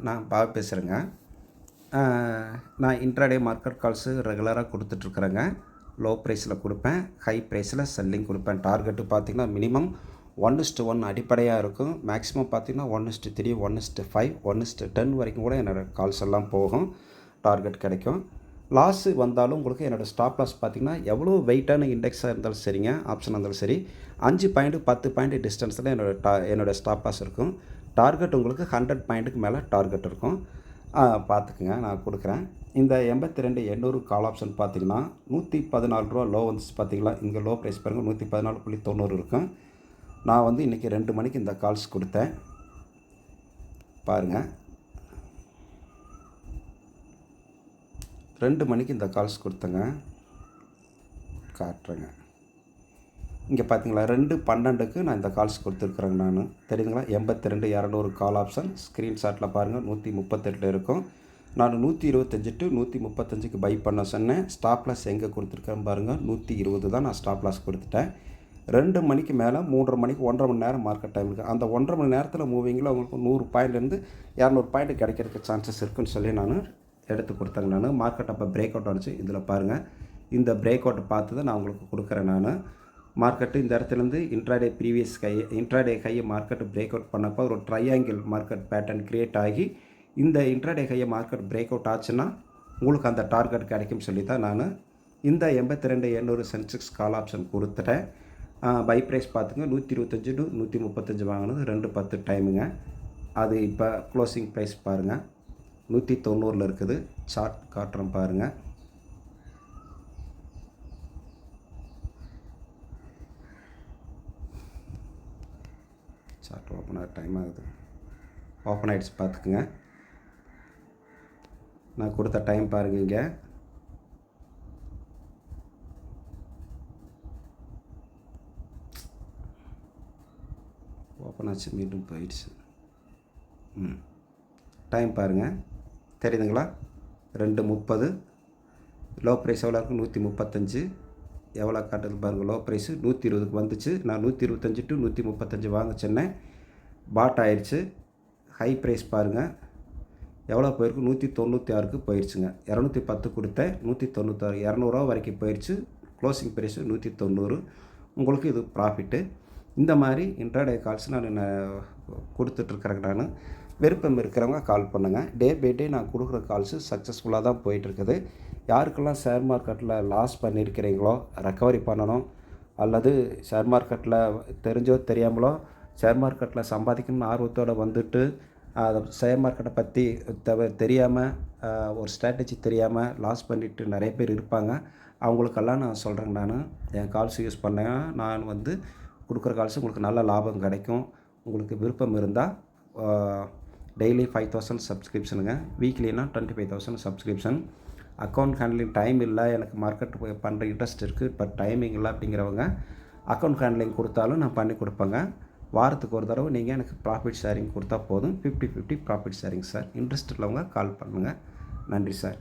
நான் பாபு பேசுகிறேங்க. நான் இன்ட்ராடே மார்க்கெட் கால்ஸு ரெகுலராக கொடுத்துட்ருக்குறேங்க. லோ ப்ரைஸில் கொடுப்பேன், ஹை ப்ரைஸில் செல்லிங் கொடுப்பேன். டார்கெட்டு பார்த்திங்கன்னா மினிமம் 1:1 அடிப்படையாக இருக்கும். மேக்ஸிமம் பார்த்திங்கன்னா 1:3, 1:5, 1:10 வரைக்கும் கூட என்னோடய கால்ஸ் எல்லாம் போகும். டார்கெட் கிடைக்கும். லாஸு வந்தாலும் உங்களுக்கு என்னோடய ஸ்டாப் லாஸ் பார்த்திங்கன்னா எவ்வளோ வெயிட்டான இண்டெக்ஸாக இருந்தாலும் சரிங்க, ஆப்ஷனாக இருந்தாலும் சரி, 5 பாயிண்ட் 10 பாயிண்ட் டிஸ்டன்ஸில் என்னோடய ஸ்டாப் லாஸ் இருக்கும். டார்கெட் உங்களுக்கு 100 பாயிண்ட்டுக்கு மேலே டார்கெட் இருக்கும். பார்த்துக்குங்க, நான் கொடுக்குறேன். இந்த 82,800 கால் ஆப்ஷன் பார்த்திங்கன்னா $114 லோ வந்துச்சு. பார்த்திங்களா, இங்கே லோ ப்ரைஸ் பாருங்கள், 114.90 இருக்கும். நான் வந்து இன்றைக்கி 2 மணிக்கு இந்த கால்ஸ் கொடுத்தேன் பாருங்கள். 2 மணிக்கு இந்த கால்ஸ் கொடுத்தேங்க, காட்டுறேங்க. இங்கே பார்த்தீங்களா, 2:12க்கு நான் இந்த கால்ஸ் கொடுத்துருக்குறேங்க. நான் தெரியுதுங்களா, 82,200 கால் ஆப்ஷன் ஸ்க்ரீன்ஷாட்டில் பாருங்கள், 138 இருக்கும். நான் 125 to 135க்கு பை பண்ண சொன்னேன். ஸ்டாப் லாஸ் எங்கே கொடுத்துருக்கேன் பாருங்கள், 120 தான் நான் ஸ்டாப் லாஸ் கொடுத்துட்டேன். 2 மணிக்கு மேலே 3:30 மணிக்கு 1.5 மணி நேரம் மார்க்கெட் டைம் இருக்குது. அந்த 1.5 மணி நேரத்தில் மூவிங்கில் உங்களுக்கு 100 பாயிண்ட்லேருந்து 200 பாயிண்ட் கிடைக்கிறதுக்கு சான்சஸ் இருக்குதுன்னு சொல்லி நான் எடுத்து கொடுத்தேங்க. நான் மார்க்கெட் அப்போ பிரேக் அவுட் ஆனிச்சு. இதில் பாருங்கள், இந்த பிரேக் அவுட்டை பார்த்து தான் நான் உங்களுக்கு கொடுக்குறேன். நான் மார்க்கெட்டு இந்த இடத்துலேருந்து இன்ட்ராடே கையை மார்க்கெட்டு பிரேக் அவுட் பண்ணப்போ ஒரு ட்ரையாங்கிள் மார்க்கெட் பேட்டர்ன் க்ரியேட் ஆகி இந்த இன்ட்ராடே கையை மார்க்கெட் பிரேக் அவுட் ஆச்சுன்னா உங்களுக்கு அந்த டார்கெட் கிடைக்கும் சொல்லி தான் நான் இந்த 82,800 சென்செக்ஸ் கால் ஆப்ஷன் கொடுத்துட்டேன். பை ப்ரைஸ் பார்த்துங்க, 125 to 135 வாங்கினது 2:10 டைமுங்க. அது இப்போ க்ளோசிங் ப்ரைஸ் பாருங்கள், 190 இருக்குது. சார்ட் காட்டுறோம் பாருங்கள். சார்ட் ஓப்பன் ஆக டைம் ஆகுது. ஓப்பன் ஆகிடுச்சு, பார்த்துக்குங்க. நான் கொடுத்த டைம் பாருங்கள், இங்கே ஓப்பன் ஆச்சு, மீண்டும் போயிடுச்சு. டைம் பாருங்கள், தெரியுதுங்களா, 2:30. லோ ப்ரைஸ் எவ்வளோ இருக்கும், 135. எவ்வளோ காட்டுறது பாருங்கள், லோ ப்ரைஸு 120க்கு வந்துச்சு. நான் 125 to 135 வாங்க சொன்னேன், பாட் ஆயிடுச்சு. ஹை ப்ரைஸ் பாருங்கள் எவ்வளோ போயிருக்கு, 196க்கு போயிடுச்சுங்க. 210 கொடுத்தேன், 196, 200 வரைக்கும் போயிடுச்சு. Closing price 190. உங்களுக்கு இது ப்ராஃபிட்டு. இந்த மாதிரி இன்ட்ராடே கால்ஸ் நான் கொடுத்துட்ருக்குறேங்க. நான் விருப்பம் இருக்கிறவங்க கால் பண்ணுங்கள். டே பை டே நான் கொடுக்குற கால்ஸு சக்ஸஸ்ஃபுல்லாக தான் போயிட்டுருக்குது. யாருக்கெல்லாம் ஷேர் மார்க்கெட்டில் லாஸ் பண்ணியிருக்கிறீங்களோ, ரெக்கவரி பண்ணணும், அல்லது ஷேர் மார்க்கெட்டில் தெரிஞ்சோ தெரியாமலோ ஷேர் மார்க்கெட்டில் சம்பாதிக்கணும்னு ஆர்வத்தோடு வந்துட்டு அதை ஷேர் மார்க்கெட்டை பற்றி தெரியாமல், ஒரு ஸ்ட்ராட்டஜி தெரியாமல் லாஸ் பண்ணிவிட்டு நிறைய பேர் இருப்பாங்க. அவங்களுக்கெல்லாம் நான் சொல்கிறேங்க. நான் என் கால்ஸ் யூஸ் பண்ணேன். நான் வந்து கொடுக்குற கால்ஸ் உங்களுக்கு நல்ல லாபம் கிடைக்கும். உங்களுக்கு விருப்பம் இருந்தால் daily 5,000 சப்ஸ்கிரிப்ஷனுங்க, வீக்லினா 25,000 subscription. Account handling time இல்லை, எனக்கு மார்க்கெட் பண்ணுற இன்ட்ரெஸ்ட் இருக்குது, பட் டைமிங் இல்லை அப்படிங்கிறவங்க அக்கௌண்ட் ஹேண்ட்லிங் கொடுத்தாலும் நான் பண்ணி கொடுப்பேங்க. வாரத்துக்கு ஒரு தடவை நீங்கள் எனக்கு ப்ராஃபிட் ஷேரிங் கொடுத்தா போதும். 50-50 ப்ராஃபிட் ஷேரிங் சார். இன்ட்ரெஸ்ட் உள்ளவங்க கால் பண்ணுங்கள். நன்றி சார்.